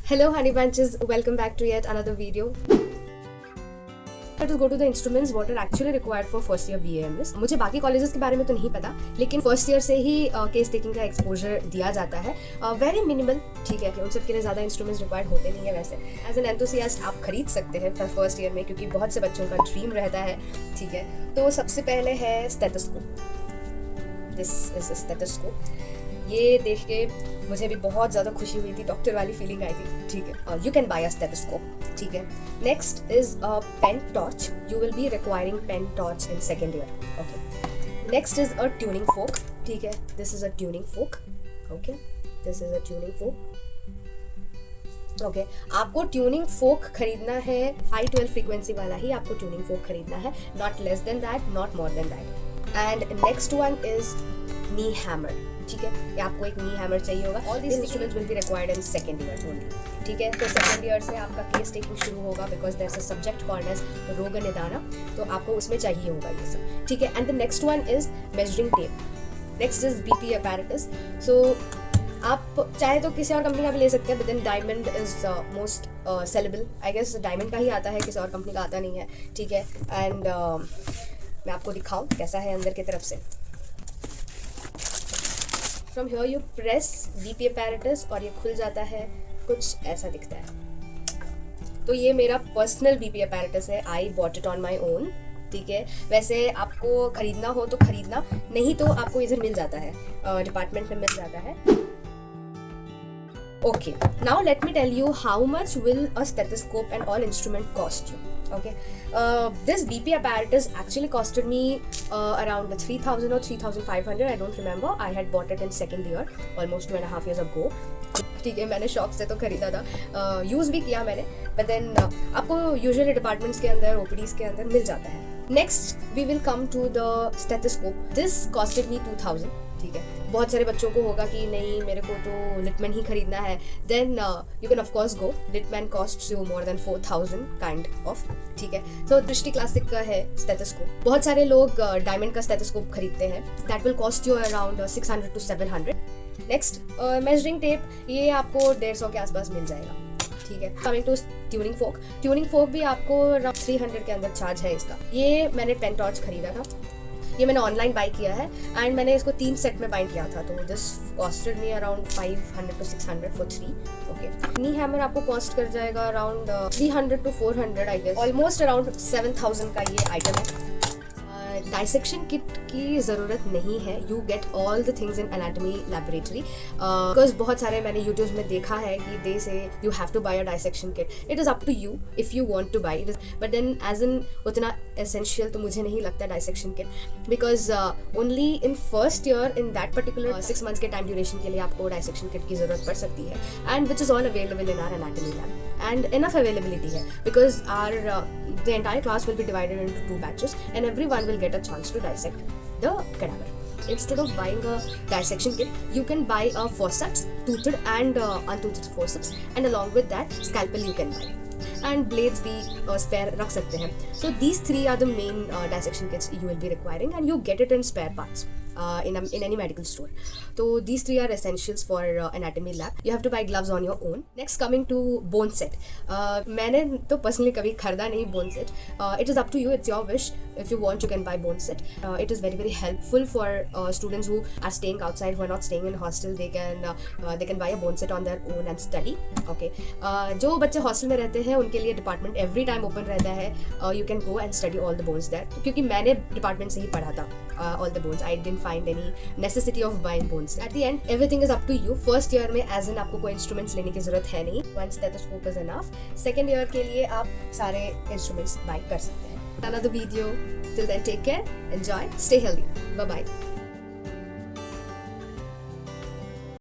Hello honey bunches, welcome back to yet another video. To go to the instruments what are actually required for first year BAMS. मुझे बाकी colleges के बारे में तो नहीं पता, लेकिन फर्स्ट ईयर से ही केस टेकिंग का एक्सपोजर दिया जाता है. वेरी मिनिमल, ठीक है कि उन सब के लिए ज़्यादा इंस्ट्रूमेंट्स रिक्वायर्ड होते नहीं है. वैसे एज एन एंथुसियास्ट आप खरीद सकते हैं फर्स्ट ईयर में, क्योंकि बहुत से बच्चों का ड्रीम रहता है. ठीक है, तो सबसे पहले है stethoscope. This is a stethoscope. ये देख के मुझे भी बहुत ज़्यादा खुशी हुई थी, डॉक्टर वाली फीलिंग आई थी. ठीक है, you can buy a stethoscope. ठीक है, next is a pen torch. You will be requiring pen torch in second year. Okay, next is a tuning fork. ठीक है, this is a tuning fork. Okay, this is a tuning fork. Okay, आपको tuning fork खरीदना है 512 frequency वाला ही आपको tuning fork खरीदना है, not less than that, not more than that. And next one is knee hammer. ठीक है, ये आपको एक नी हैमर चाहिए होगा. All these instruments will be required in second year only. ठीक है, तो सेकेंड ईयर से आपका केस टेकिंग शुरू होगा, because there is a subject called as Roga Nidana, तो आपको उसमें चाहिए होगा ये सब. ठीक है, and the next one is measuring tape. Next is BP apparatus. सो आप चाहे तो किसी और कंपनी का भी ले सकते हैं, but then diamond is most saleable. I guess diamond का ही आता है, किसी और कंपनी का आता नहीं है. ठीक है, एंड मैं आपको दिखाऊं कैसा है अंदर की तरफ से. From here you press BP apparatus और ये खुल जाता है, कुछ ऐसा दिखता है. तो ये मेरा पर्सनल BP apparatus है. I bought it on my own. ठीक है, वैसे आपको खरीदना हो तो खरीदना, नहीं तो आपको इधर मिल जाता है, डिपार्टमेंट में मिल जाता है. Okay, now let me tell you how much will a stethoscope and all instrument cost you. Okay, this BP apparatus actually costed me around 3,000 or 3,500. I don't remember. I had bought it in second year, almost 2.5 years ago. ठीक है, मैंने शौक से तो खरीदा था, use भी किया मैंने, बट देन आपको यूजुअली डिपार्टमेंट्स के अंदर, OPDs के अंदर मिल जाता है. Next we will come to the stethoscope. This costed me 2,000. ठीक है, बहुत सारे बच्चों को होगा कि नहीं मेरे को तो लिटमैन ही खरीदना है. Then you can of course go. Littmann costs you more than 4,000 kind of. ठीक है, तो दृष्टि क्लासिक का है स्टेथोस्कोप. बहुत सारे लोग डायमंड का स्टेथोस्कोप खरीदते हैं. That will cost you around 600 to 700. Next measuring tape, ये आपको 150 के आसपास मिल जाएगा. ठीक है, coming to tuning fork. Tuning fork भी आपको अराउंड 300 के अंदर चार्ज है इसका. ये मैंने पेन टॉर्च खरीदा था, ये मैंने ऑनलाइन बाई किया है, एंड मैंने इसको 3 सेट में बाइंड किया था. तो this costed me around 500 to 600 for 3. Okay, knee hammer आपको कॉस्ट कर जाएगा around 300 to 400 I guess. Almost around 7,000 का ये आइटम है. डाइसेक्शन किट की ज़रूरत नहीं है. You get all the things in anatomy laboratory, because बहुत सारे मैंने यूट्यूब में देखा है कि they say you have to buy a dissection kit. It is up to you if you want to buy it, but then as an उतना essential तो मुझे नहीं लगता dissection kit, because only in first year in that particular 6 months के time duration के लिए आपको dissection kit की ज़रूरत पड़ सकती है, and which is all available in our anatomy lab, and enough availability है, because our the entire class will be divided into 2 batches and everyone will get a chance to dissect the cadaver. Instead of buying a dissection kit, you can buy a forceps, toothed and untoothed forceps, and along with that scalpel you can buy, and blades भी spare रख सकते हैं. So these 3 are the main dissection kits you will be requiring, and you get it in spare parts in any medical store. So these 3 are essentials for anatomy lab. You have to buy gloves on your own. Next, coming to bone set. मैंने तो personally कभी खरीदा नहीं bone set. It is up to you. It's your wish. If you want, you can buy bone set. It is very helpful for students who are staying outside, who are not staying in hostel. They can buy a bone set on their own and study. Okay. जो बच्चे hostel में रहते हैं उनके लिए department every time open रहता है. You can go and study all the bones that, क्योंकि मैंने डिपार्टमेंट से ही पढ़ा था all the bones. I didn't find any necessity of buying bones. At the end everything is up to you. First year में as an आपको कोई instruments लेने की जरूरत है नहीं. One stethoscope is enough. Second year के लिए आप सारे इंस्ट्रूमेंट्स बाई कर सकते हैं. Another video. Till then, take care, enjoy, stay healthy. Bye bye.